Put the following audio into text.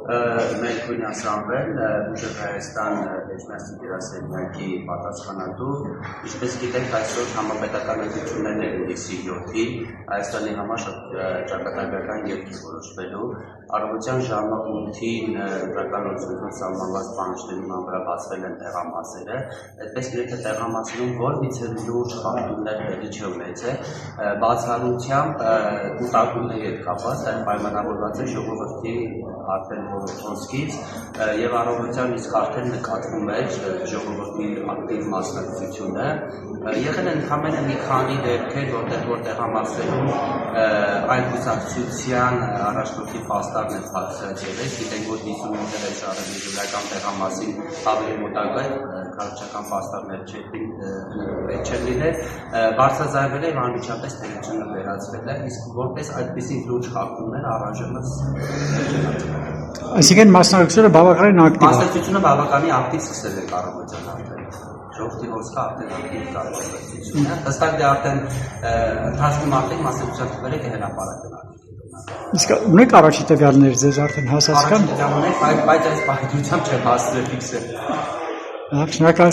Մենք հույնասանվել Ուժեղ Հայաստան Էջմիածնի դերասենյակի պատասխանատու, ինչպես գիտեք, այսօր համապետական ընտրություններն են հուլիսի 7-ին, Հայաստանի համար շատ ճակատագրական երկիր որոշվելու, առավոտյան ժամը 8-ին ընտրականություն սահմանված պահանջների վրա բացվել են տեղամասերը, այդպես գրեթե տեղամասերում որևիցե լուրջ խախտումներ տեղի չունեցել, բացառությամբ կուտակումների հետ կապված, այն պայմանավորված է ժողովրդի արդեն խոսքից եւ առավոտյան իսկ արդեն նկատվում էր ժողովրդի ակտիվ մասնակցությունը եղել են ընդհանրապես մի քանի դեպքեր որտեղ տեղամասերում այլ կուսակցության առաջնորդի փաստարն է բացրացել գիտենք որ 55 դեր շարժի ժողովրդական տեղամասին ավելի մոտակա քաղաքական փաստարներ չեն լինել բարձրաձայնել եւ անմիջապես տեղությունը վերացվել է իսկ որպես այդպիսի լուրջ խախտումներ առանձնապես Այսինքն մասնակցությունը բավականին ակտիվ է։ Մասնակցությունը բավականին ակտիվ սկսել է կառավարության արդեն։ Ժողովրդի հոսքը արդեն ակտիվ կառավարությունը։ Հստակ դե արդեն ընթացքում արդեն մասնակցության թվերը կհնապարակեն։ Իսկ ունեք առաջի տվյալներ ձեզ արդեն հասարակական։ Բայց այս պահանջությամբ չեմ հասցրել ֆիքսել։ Շնորհակալ